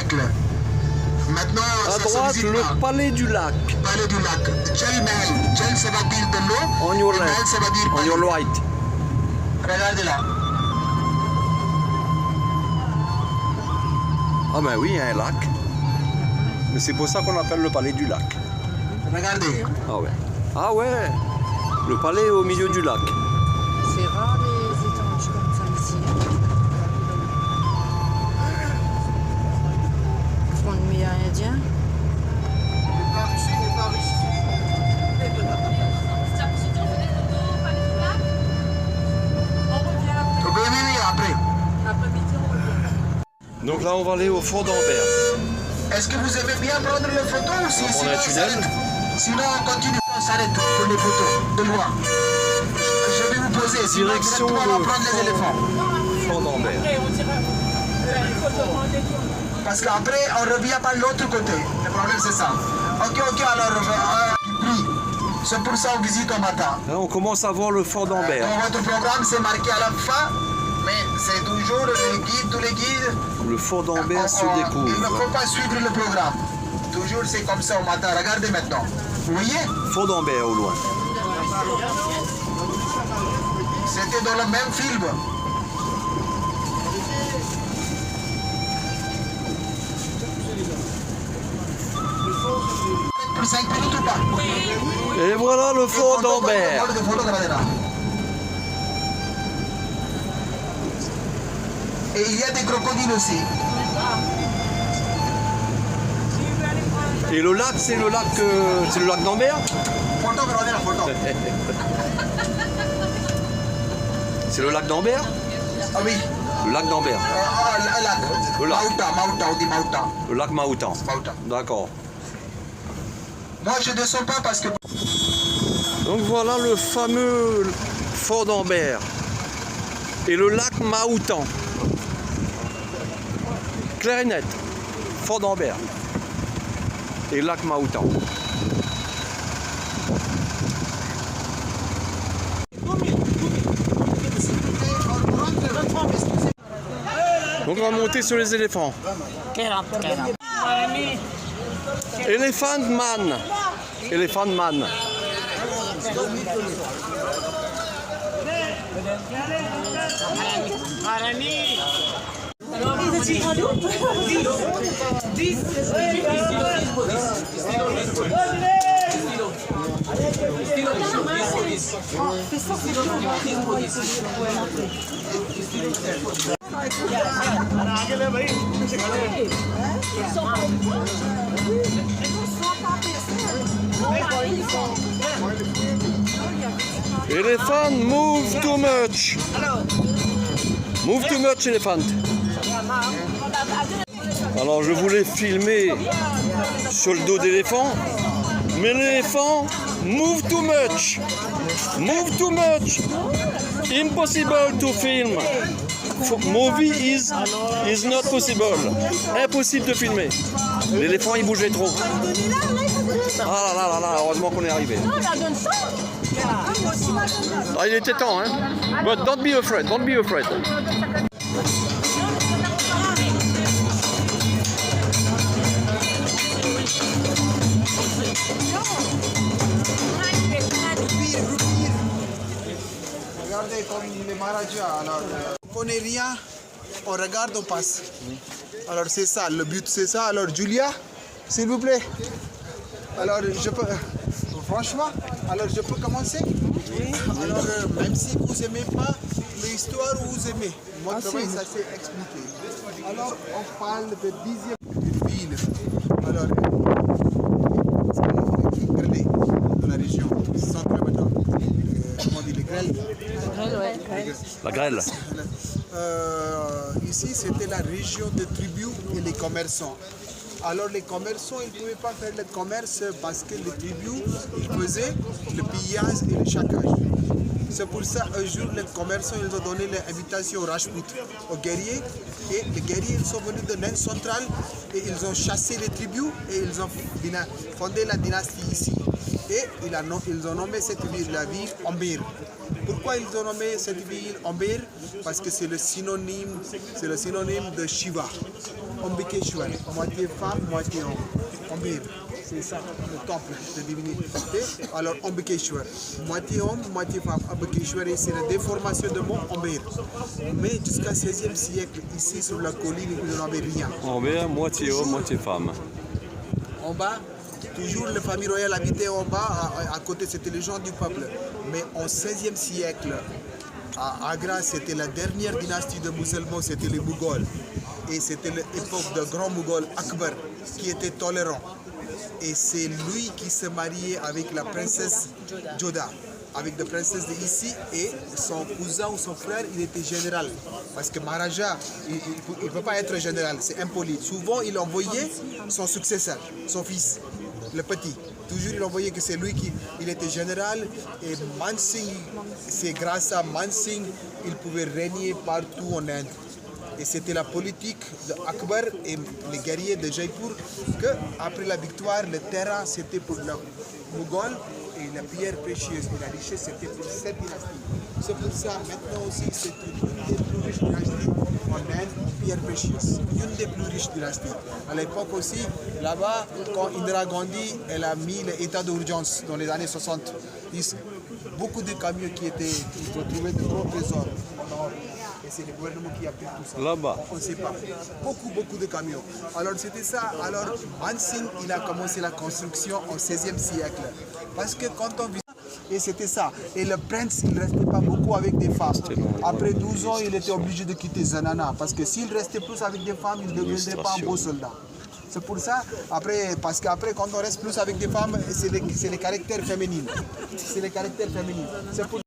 siècle. Maintenant, à droite, le palais du lac. Palais du lac. Jal Mahal. Jal, ça va dire de l'eau. On your et left. Mahal, ça va dire On palais. your right. Regardez là. Ah ben oui, il y a un lac. Mais c'est pour ça qu'on appelle le palais du lac. Regardez. Ah ouais. Ah ouais. Le palais est au milieu du lac. C'est rare les étanges comme ça ici. Front de mer indien. Oui, après. Donc là, on va aller au fort d'Ambert. Est-ce que vous aimez bien prendre les photos ou si, On sinon prend un on tunnel. s'arrête? Sinon on continue, on s'arrête pour les photos, de loin. Je vais vous poser, sinon Direction directement, on va le prendre les éléphants. Fort d'Ambert. Parce qu'après, on revient par l'autre côté. Le problème, c'est ça. Ok, alors, oui. C'est pour ça qu'on visite au matin. Là, on commence à voir le fort d'Ambert. Dans votre programme, c'est marqué à la fin, mais c'est toujours le guide, tous les guides. Le fort d'Ambert se Il ne découvre. faut pas suivre le programme. Toujours, c'est comme ça au matin. Regardez maintenant. Vous voyez? Fort d'Ambert au loin. C'était dans le même film. Pour 5 minutes ou pas? Et voilà le fort d'Ambert. Et il y a des crocodiles aussi. Et le lac, c'est le lac d'Ambert. Photo, regardez la photo. C'est le lac d'Ambert. Ah oui. Le lac d'Ambert. Le lac. Le lac. Mauta, on dit Mauta. Le lac Maoutan. Mauta. D'accord. Moi, je descends pas parce que... Donc voilà le fameux fort d'Ambert et le lac Maoutan. Clair et net. Fort d'Ambert et lac Maoutan. Donc on va monter sur les éléphants. Elephant man. Elephant man. Elephant, move too much. Move too much, elephant. Alors je voulais filmer sur le dos d'éléphant, mais l'éléphant move too much. Move too much. Impossible to film. Movie is not possible. Impossible de filmer. L'éléphant il bougeait trop. Ah là là là, heureusement qu'on est arrivé. Ah, il était temps, hein. But don't be afraid, don't be afraid. Regardez comme les Maharajas. Alors, on connaît rien, on regarde, on passe. Alors c'est ça, le but c'est ça. Alors Julia, s'il vous plaît. Alors je peux, franchement, alors je peux commencer. Alors même si vous n'aimez pas l'histoire, vous aimez. Moi travail, ça c'est expliqué. Alors on parle de 10e ville. Alors, regardez, dans la région, 100 km. Comment on dit les grêles? La grêle. Ici, c'était la région des tribus et les commerçants. Alors les commerçants, ils ne pouvaient pas faire le commerce parce que les tribus, ils faisaient le pillage et le chaquage. C'est pour ça, un jour, les commerçants, ils ont donné l'invitation aux Rajput, aux guerriers. Et les guerriers, ils sont venus de l'Inde centrale et ils ont chassé les tribus et ils ont fondé la dynastie ici. Et ils ont nommé cette ville, la ville Ambir. Pourquoi ils ont nommé cette ville Ambir? Parce que c'est le synonyme de Shiva. Ambikeshwar, moitié femme, moitié homme. Ambir, c'est ça, le temple de divinité. Alors Ambikeshwar, moitié homme, moitié femme. Ambikeshwar, c'est la déformation de mot Ambir. Mais jusqu'à 16e siècle, ici sur la colline, il n'y en avait rien. Ambir, moitié homme, moitié femme. En bas, toujours la famille royale habitait en bas, à côté c'était les gens du peuple. Mais en 16e siècle, à Agra, c'était la dernière dynastie de musulmans, c'était les Mougols. Et c'était l'époque de grand Mougol Akbar qui était tolérant. Et c'est lui qui se mariait avec la princesse Joda, avec la princesse d'ici, et son cousin ou son frère, il était général. Parce que Maharaja, il ne peut pas être général, c'est impoli. Souvent, il envoyait son successeur, son fils, le petit. Toujours, il envoyait que c'est lui qui il était général. Et Mansingh, c'est grâce à Mansingh, il pouvait régner partout en Inde. Et c'était la politique d'Akbar et les guerriers de Jaipur que, après la victoire, le terrain c'était pour le Mougol et la pierre précieuse et la richesse c'était pour cette dynastie. C'est pour ça maintenant aussi c'est une des plus riches dynasties en Inde en pierre précieuse. Une des plus riches dynasties. À l'époque aussi, là-bas, quand Indira Gandhi elle a mis l'état d'urgence dans les années 70, beaucoup de camions qui ont trouvé de gros trésors en or. Et c'est le gouvernement qui a pris tout ça. Là-bas. On ne sait pas. Beaucoup de camions. Alors c'était ça. Alors Mansingh, il a commencé la construction au 16e siècle. Parce que quand on vit... Et c'était ça. Et le prince, il ne restait pas beaucoup avec des femmes. Après 12 ans, il était obligé de quitter Zanana. Parce que s'il restait plus avec des femmes, il ne deviendrait pas un beau soldat. C'est pour ça, parce qu'après, quand on reste plus avec des femmes, c'est les caractères féminins. C'est les caractères féminins.